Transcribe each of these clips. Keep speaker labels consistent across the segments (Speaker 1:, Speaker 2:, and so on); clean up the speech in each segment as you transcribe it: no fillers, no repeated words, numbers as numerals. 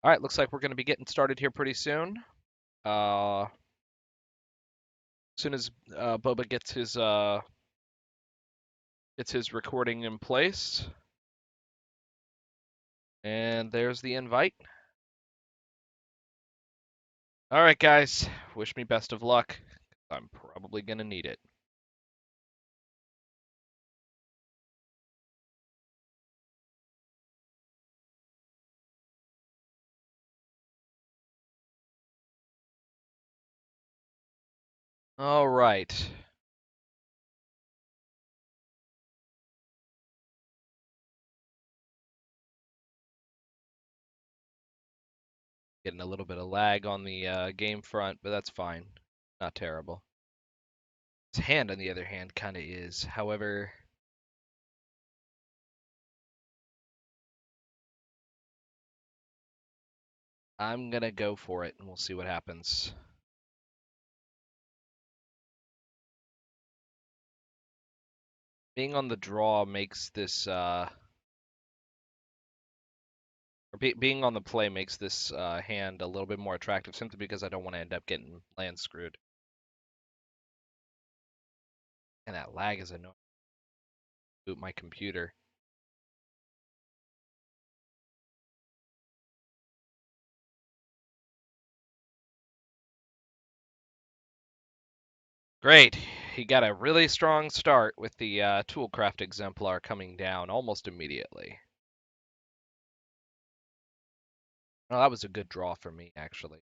Speaker 1: All right, looks like we're going to be getting started here pretty soon. As soon as Boba gets his recording in place, and there's the invite. All right, guys, wish me best of luck. I'm probably going to need it. All right. Getting a little bit of lag on the game front, but that's fine. Not terrible. His hand, on the other hand, kind of is. However, I'm going to go for it, and we'll see what happens. Being on the draw makes this being on the play makes this hand a little bit more attractive simply because I don't want to end up getting land screwed. And that lag is annoying. Boot my computer. Great. He got a really strong start with the Toolcraft exemplar coming down almost immediately. Well, that was a good draw for me, actually.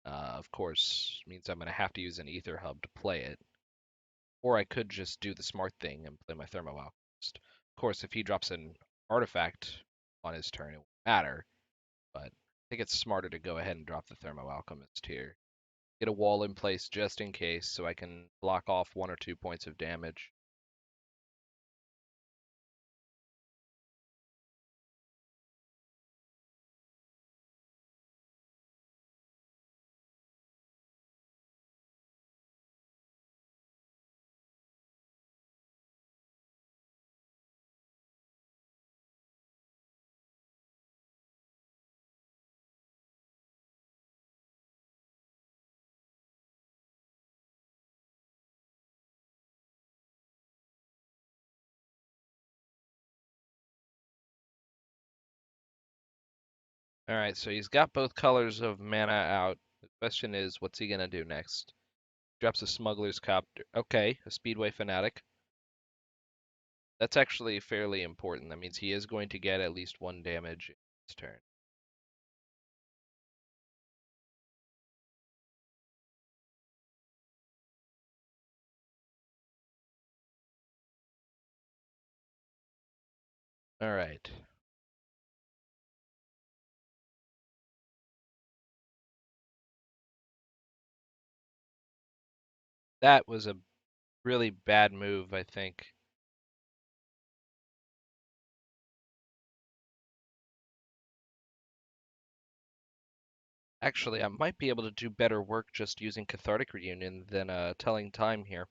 Speaker 1: Of course, means I'm going to have to use an Ether Hub to play it. Or I could just do the smart thing and play my Thermo Alchemist. Of course, if he drops an artifact on his turn, it won't matter. But I think it's smarter to go ahead and drop the Thermo Alchemist here. Get a wall in place just in case so I can block off 1 or 2 points of damage. Alright, so he's got both colors of mana out. The question is, what's he going to do next? Drops a Smuggler's Copter. Okay, a Speedway Fanatic. That's actually fairly important. That means he is going to get at least 1 damage in his turn. Alright. That was a really bad move, I think. Actually, I might be able to do better work just using Cathartic Reunion than telling time here.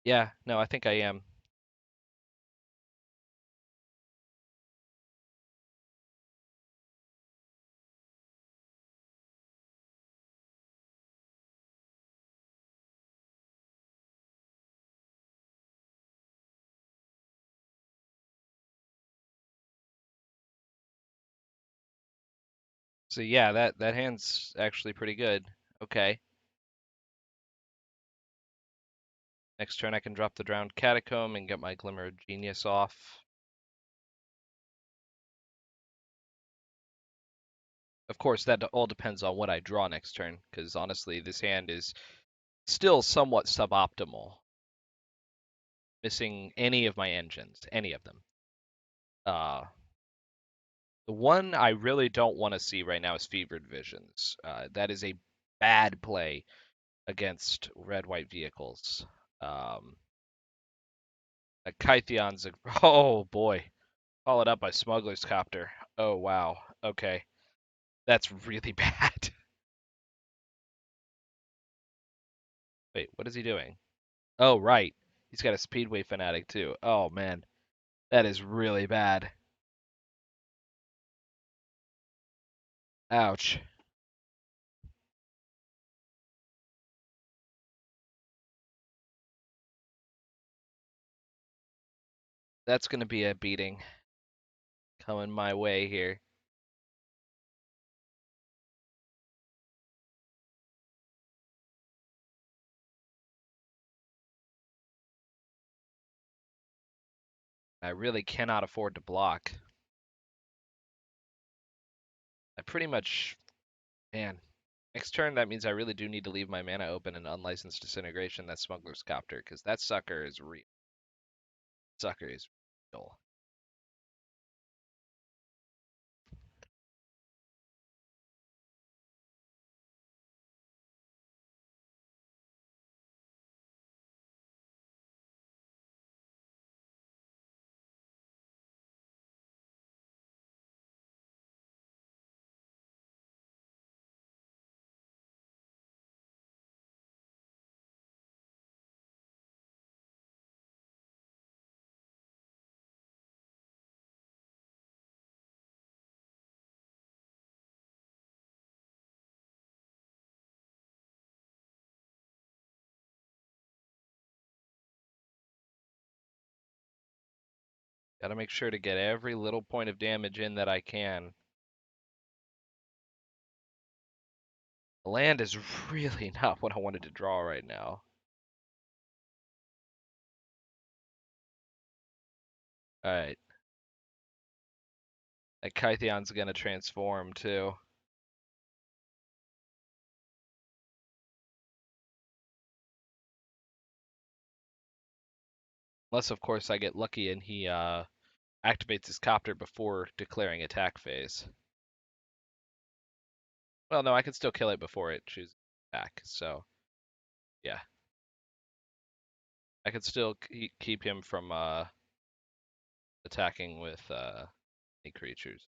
Speaker 1: Yeah, no, I think I am. So yeah, that hand's actually pretty good. Okay. Next turn I can drop the Drowned Catacomb and get my Glimmer of Genius off. Of course, that all depends on what I draw next turn, because honestly, this hand is still somewhat suboptimal. Missing any of my engines, any of them. Uh, the one I really don't want to see right now is Fevered Visions. That is a bad play against red-white vehicles. Um, a Kytheon's a, oh boy, followed up by Smuggler's Copter. Oh wow, okay, that's really bad. Wait, what is he doing? Oh right, he's got a Speedway Fanatic too. Oh man, that is really bad. Ouch. That's gonna be a beating coming my way here. I really cannot afford to block. I pretty much, man. Next turn, that means I really do need to leave my mana open and unlicensed disintegration that Smuggler's Copter, because that sucker is real. Sucker is real. Gotta make sure to get every little point of damage in that I can. The land is really not what I wanted to draw right now. Alright. That Kytheon's gonna transform too. Unless, of course, I get lucky and he activates his copter before declaring attack phase. Well, no, I can still kill it before it chooses attack, so yeah. I can still keep him from attacking with any creatures.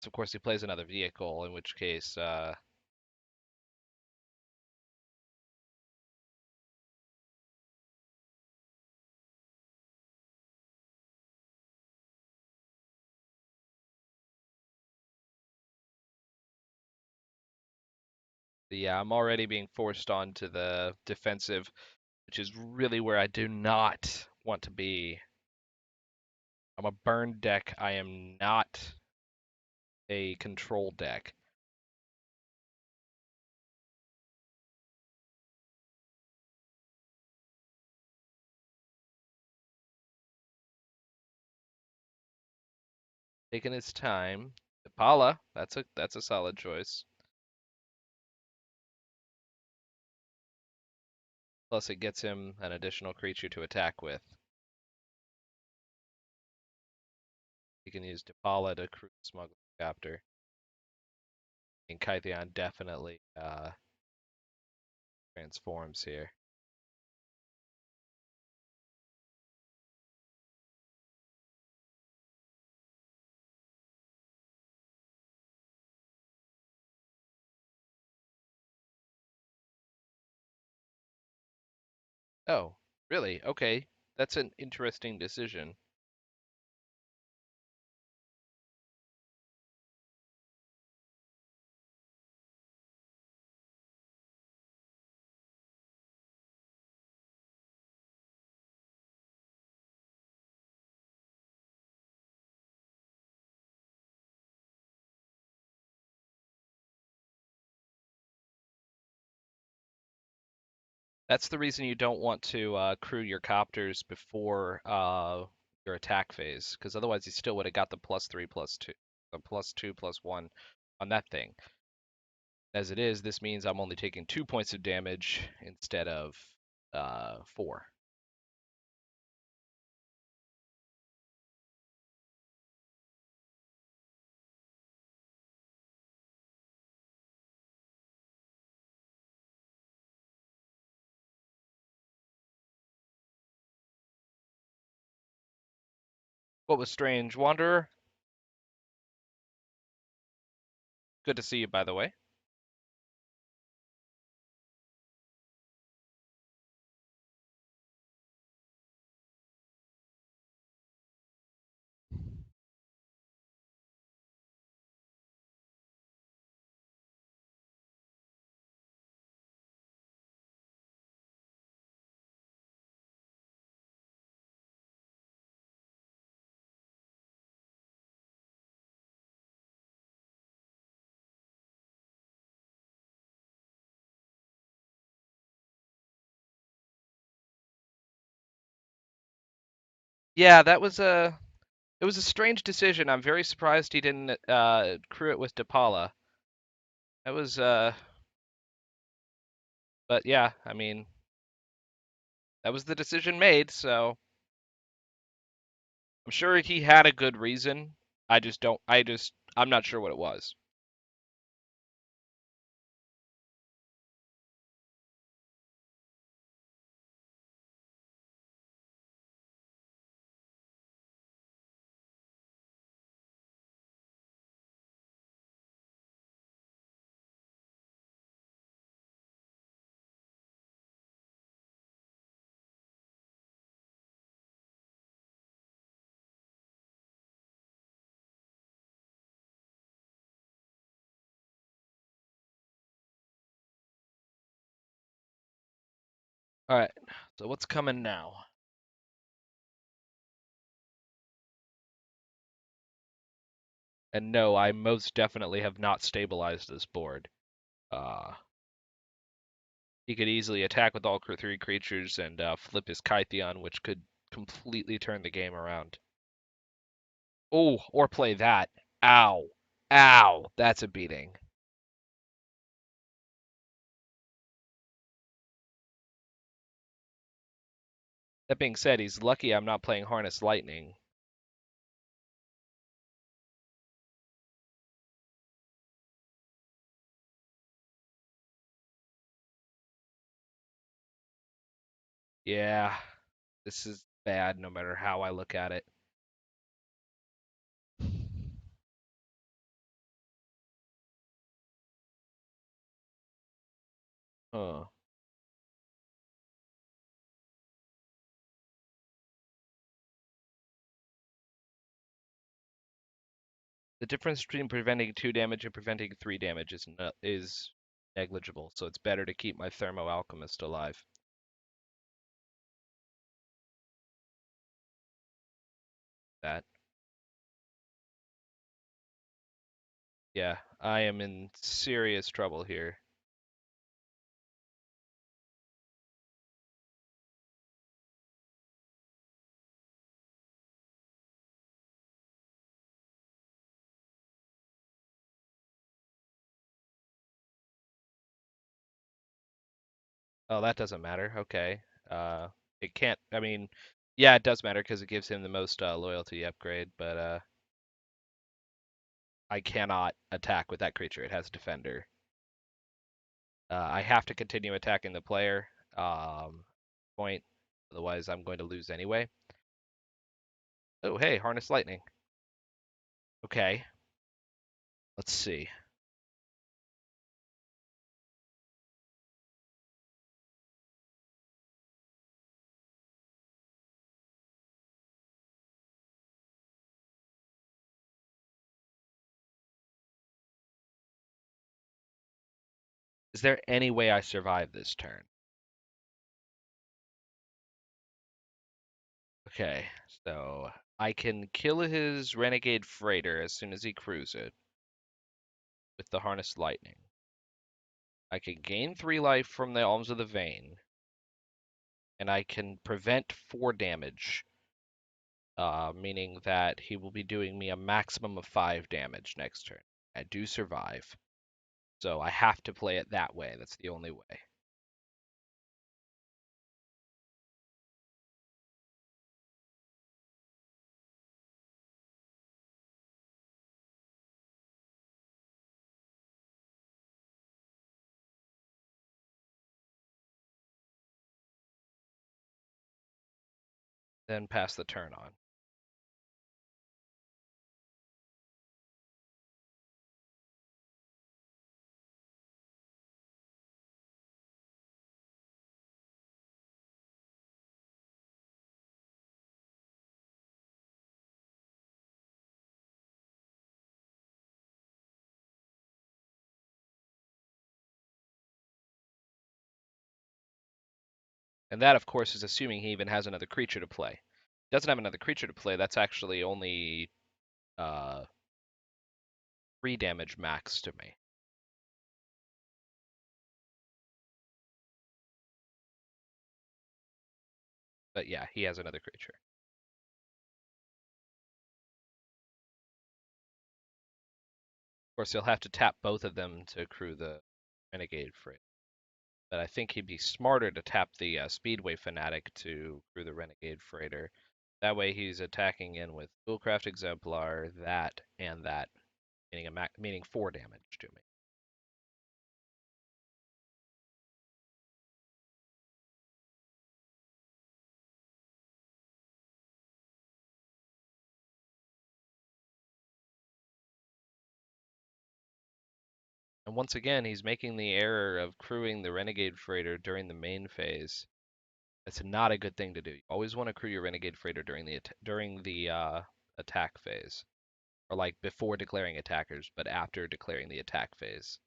Speaker 1: So, of course, he plays another vehicle, in which case yeah, I'm already being forced onto the defensive, which is really where I do not want to be. I'm a burn deck. I am not a control deck. Taking his time. Impala, that's a solid choice. Plus, it gets him an additional creature to attack with. He can use Depala to crew Smuggler Captor. And Kytheon definitely transforms here. Oh, really? Okay. That's an interesting decision. That's the reason you don't want to crew your copters before your attack phase, because otherwise you still would have got the +3/+2, the +2/+1 on that thing. As it is, this means I'm only taking 2 points of damage instead of 4. What was strange, Wanderer? Good to see you, by the way. Yeah, that was a it was a strange decision. I'm very surprised he didn't crew it with Depala. That was but yeah, I mean, that was the decision made, so I'm sure he had a good reason. I'm not sure what it was. All right. So what's coming now? And no, I most definitely have not stabilized this board. Uh, he could easily attack with all three creatures and flip his Kytheon, which could completely turn the game around. Oh, or play that. Ow. Ow. That's a beating. That being said, he's lucky I'm not playing Harness Lightning. Yeah, this is bad no matter how I look at it. Huh. The difference between preventing 2 damage and preventing 3 damage is negligible, so it's better to keep my Thermo Alchemist alive. That. Yeah, I am in serious trouble here. Oh, that doesn't matter. Okay. Uh, it can't. I mean, yeah, it does matter because it gives him the most loyalty upgrade, but I cannot attack with that creature. It has Defender. I have to continue attacking the player. Point. Otherwise, I'm going to lose anyway. Oh, hey, Harness Lightning. Okay. Let's see. Is there any way I survive this turn? Okay, so I can kill his Renegade Freighter as soon as he crews it with the Harness Lightning. I can gain 3 life from the Alms of the Vein, and I can prevent 4 damage, meaning that he will be doing me a maximum of 5 damage next turn. I do survive, so I have to play it that way. That's the only way. Then pass the turn on. And that, of course, is assuming he even has another creature to play. If he doesn't have another creature to play, that's actually only uh, 3 damage max to me. But yeah, he has another creature. course, he'll have to tap both of them to crew the Renegade Freighter. But I think he'd be smarter to tap the Speedway Fanatic to crew the Renegade Freighter. That way he's attacking in with Schoolcraft Exemplar, that, meaning 4 damage to me. And once again, he's making the error of crewing the Renegade Freighter during the main phase. That's not a good thing to do. You always want to crew your Renegade Freighter during the attack phase, or like before declaring attackers, but after declaring the attack phase.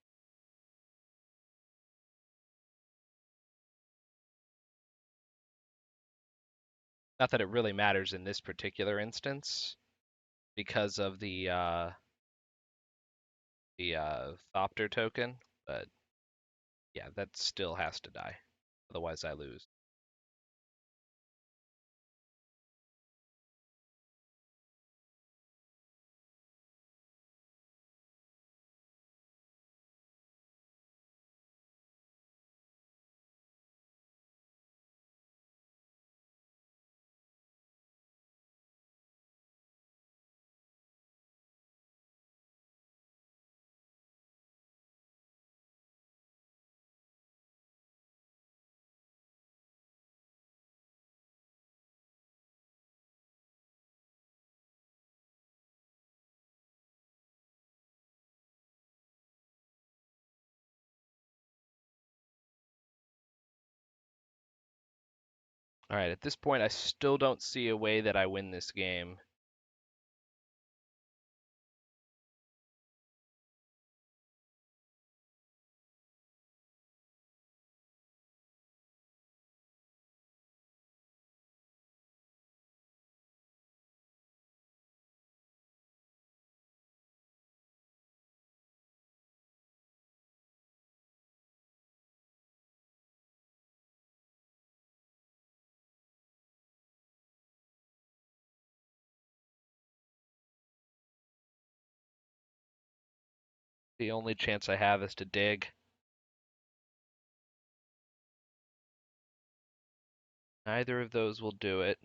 Speaker 1: Not that it really matters in this particular instance because of the Thopter token, but yeah, that still has to die. Otherwise, I lose. All right, at this point, I still don't see a way that I win this game. The only chance I have is to dig. Neither of those will do it.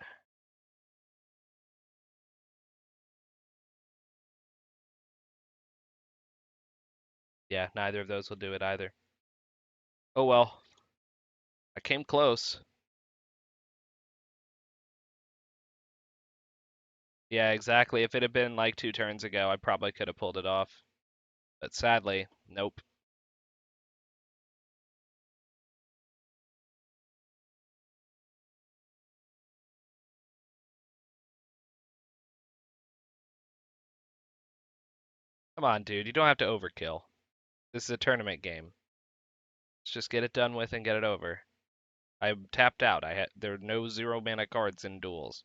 Speaker 1: Yeah, neither of those will do it either. Oh well, I came close. Yeah, exactly. If it had been like 2 turns ago, I probably could have pulled it off. But sadly, nope. Come on, dude. You don't have to overkill. This is a tournament game. Let's just get it done with and get it over. I tapped out. There are no 0 mana cards in duels.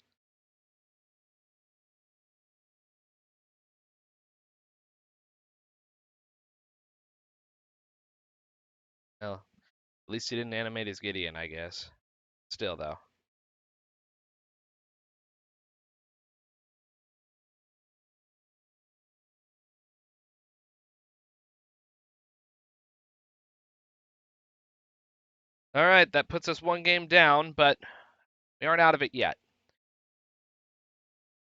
Speaker 1: Well, at least he didn't animate his Gideon, I guess. Still though. All right, that puts us 1 game down, but we aren't out of it yet.